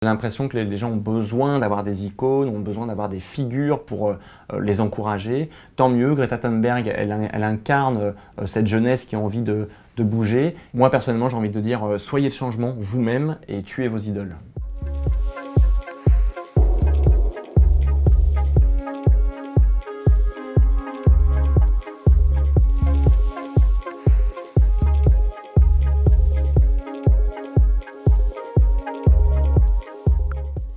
J'ai l'impression que les gens ont besoin d'avoir des icônes, ont besoin d'avoir des figures pour les encourager. Tant mieux, Greta Thunberg, elle incarne cette jeunesse qui a envie de bouger. Moi, personnellement, j'ai envie de dire, soyez le changement vous-même et tuez vos idoles.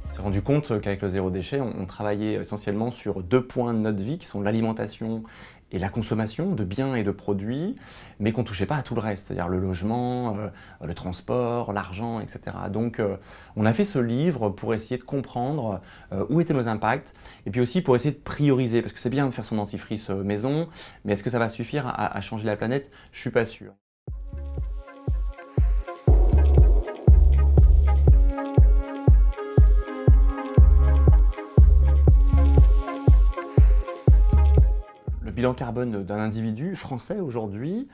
On s'est rendu compte qu'avec le zéro déchet, on travaillait essentiellement sur 2 points de notre vie qui sont l'alimentation et la consommation de biens et de produits, mais qu'on ne touchait pas à tout le reste, c'est-à-dire le logement, le transport, l'argent, etc. Donc on a fait ce livre pour essayer de comprendre où étaient nos impacts, et puis aussi pour essayer de prioriser, parce que c'est bien de faire son dentifrice maison, mais est-ce que ça va suffire à changer la planète? Je ne suis pas sûr. Le bilan carbone d'un individu français aujourd'hui,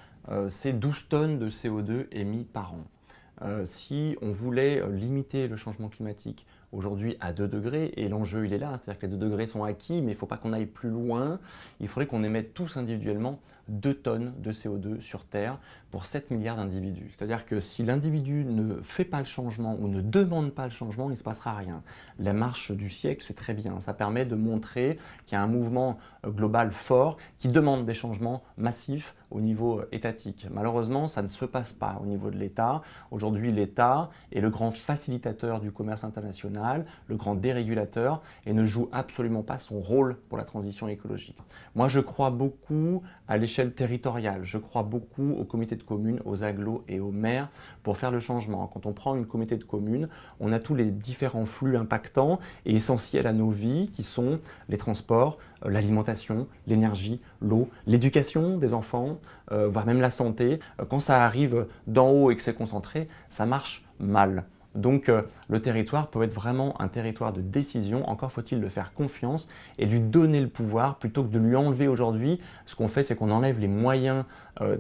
c'est 12 tonnes de CO2 émis par an. Si on voulait limiter le changement climatique aujourd'hui à 2 degrés, et l'enjeu il est là, c'est-à-dire que les 2 degrés sont acquis, mais il ne faut pas qu'on aille plus loin, il faudrait qu'on émette tous individuellement 2 tonnes de CO2 sur Terre pour 7 milliards d'individus. C'est-à-dire que si l'individu ne fait pas le changement ou ne demande pas le changement, il ne se passera rien. La marche du siècle, c'est très bien, ça permet de montrer qu'il y a un mouvement global fort qui demande des changements massifs au niveau étatique. Malheureusement, ça ne se passe pas au niveau de l'État. Aujourd'hui, l'État est le grand facilitateur du commerce international, le grand dérégulateur, et ne joue absolument pas son rôle pour la transition écologique. Moi, je crois beaucoup à l'échelle territoriale. Je crois beaucoup aux comités de communes, aux agglos et aux maires pour faire le changement. Quand on prend une communauté de communes, on a tous les différents flux impactants et essentiels à nos vies qui sont les transports, l'alimentation, l'énergie, l'eau, l'éducation des enfants, voire même la santé. Quand ça arrive d'en haut et que c'est concentré, ça marche mal. Donc le territoire peut être vraiment un territoire de décision, encore faut-il le faire confiance et lui donner le pouvoir plutôt que de lui enlever aujourd'hui. Ce qu'on fait, c'est qu'on enlève les moyens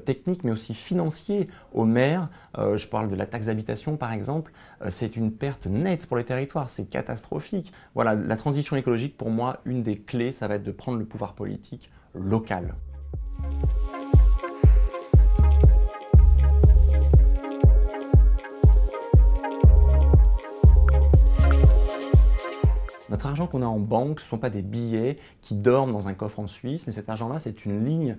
techniques mais aussi financiers aux maires. Je parle de la taxe d'habitation par exemple, c'est une perte nette pour les territoires, c'est catastrophique. Voilà, la transition écologique pour moi, une des clés, ça va être de prendre le pouvoir politique local. Notre argent qu'on a en banque, ce ne sont pas des billets qui dorment dans un coffre en Suisse, mais cet argent-là, c'est une ligne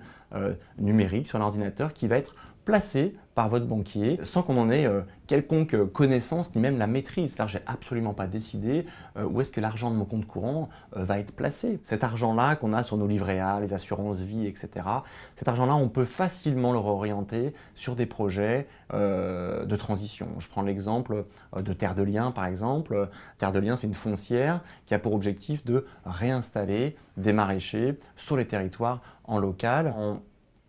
numérique sur l'ordinateur qui va être placée par votre banquier sans qu'on en ait quelconque connaissance ni même la maîtrise. C'est-à-dire, j'ai absolument pas décidé où est-ce que l'argent de mon compte courant va être placé. Cet argent-là qu'on a sur nos livrets A, les assurances vie, etc., cet argent-là, on peut facilement le réorienter sur des projets de transition. Je prends l'exemple de Terre de Liens, par exemple. Terre de Liens, c'est une foncière qui a pour objectif de réinstaller des maraîchers sur les territoires en local, en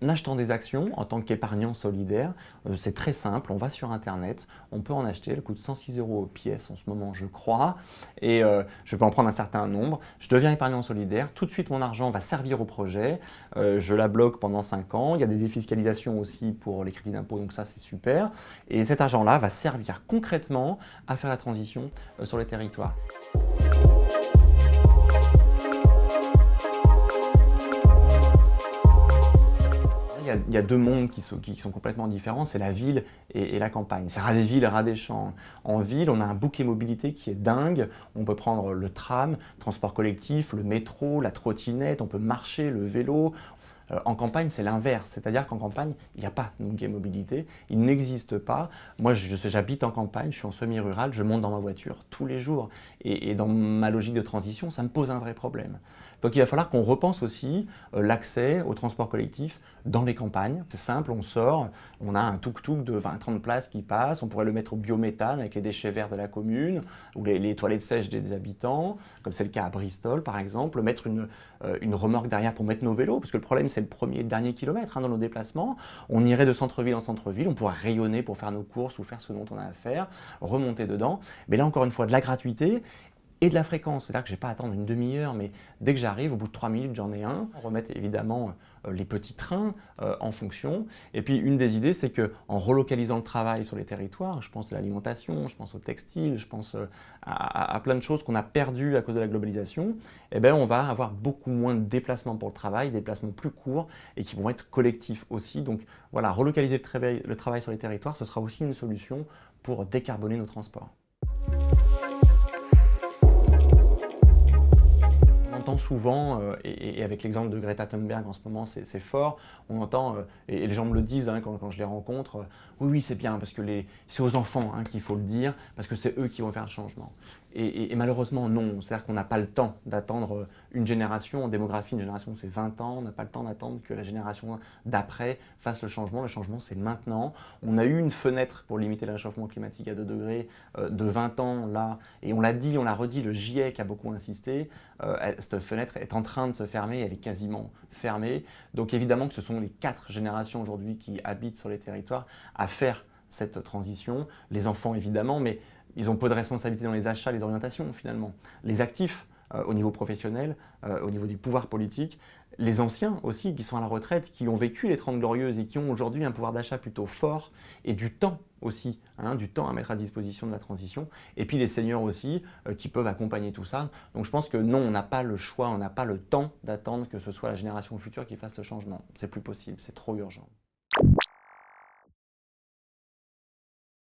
achetant des actions en tant qu'épargnant solidaire. C'est très simple, on va sur internet, on peut en acheter, elle coûte 106 € pièce en ce moment je crois, et je peux en prendre un certain nombre, je deviens épargnant solidaire, tout de suite mon argent va servir au projet, je la bloque pendant 5 ans, il y a des défiscalisations aussi pour les crédits d'impôt, donc ça c'est super, et cet argent-là va servir concrètement à faire la transition sur les territoires. Il y a 2 mondes qui sont complètement différents, c'est la ville et la campagne. C'est ras des villes, ras des champs. En ville, on a un bouquet mobilité qui est dingue. On peut prendre le tram, transport collectif, le métro, la trottinette, on peut marcher, le vélo. En campagne, c'est l'inverse, c'est-à-dire qu'en campagne, il n'y a pas de bouquet mobilité, il n'existe pas. Moi, j'habite en campagne, je suis en semi-rural, je monte dans ma voiture tous les jours. Et dans ma logique de transition, ça me pose un vrai problème. Donc il va falloir qu'on repense aussi l'accès au transport collectif dans les campagnes. C'est simple, on sort, on a un tuk-tuk de 20-30 places qui passe, on pourrait le mettre au biométhane avec les déchets verts de la commune ou les toilettes sèches des habitants, comme c'est le cas à Bristol par exemple, mettre une remorque derrière pour mettre nos vélos, parce que le problème c'est le premier et le dernier kilomètre dans nos déplacements. On irait de centre-ville en centre-ville, on pourrait rayonner pour faire nos courses ou faire ce dont on a à faire, remonter dedans. Mais là encore une fois, de la gratuité. et de la fréquence. C'est là que je n'ai pas à attendre une demi-heure, mais dès que j'arrive, au bout de 3 minutes, j'en ai un. Remettre évidemment les petits trains en fonction. Et puis une des idées, c'est qu'en relocalisant le travail sur les territoires, je pense de l'alimentation, je pense au textile, je pense à plein de choses qu'on a perdues à cause de la globalisation, eh bien, on va avoir beaucoup moins de déplacements pour le travail, des déplacements plus courts et qui vont être collectifs aussi. Donc voilà, relocaliser le travail sur les territoires, ce sera aussi une solution pour décarboner nos transports. On entend souvent, et avec l'exemple de Greta Thunberg en ce moment, c'est fort, on entend, et les gens me le disent hein, quand je les rencontre, oui, c'est bien, parce que c'est aux enfants hein, qu'il faut le dire, parce que c'est eux qui vont faire le changement. Et malheureusement, non. C'est-à-dire qu'on n'a pas le temps d'attendre une génération. En démographie, une génération, c'est 20 ans. On n'a pas le temps d'attendre que la génération d'après fasse le changement. Le changement, c'est maintenant. On a eu une fenêtre pour limiter le réchauffement climatique à 2 degrés de 20 ans, là. Et on l'a dit, on l'a redit, le GIEC a beaucoup insisté. Cette fenêtre est en train de se fermer. Elle est quasiment fermée. Donc évidemment que ce sont les 4 générations aujourd'hui qui habitent sur les territoires à faire cette transition. Les enfants, évidemment, mais ils ont peu de responsabilité dans les achats, les orientations finalement. Les actifs au niveau professionnel, au niveau du pouvoir politique, les anciens aussi qui sont à la retraite, qui ont vécu les 30 glorieuses et qui ont aujourd'hui un pouvoir d'achat plutôt fort et du temps aussi, hein, du temps à mettre à disposition de la transition. Et puis les seniors aussi qui peuvent accompagner tout ça. Donc je pense que non, on n'a pas le choix, on n'a pas le temps d'attendre que ce soit la génération future qui fasse le changement. C'est plus possible, c'est trop urgent.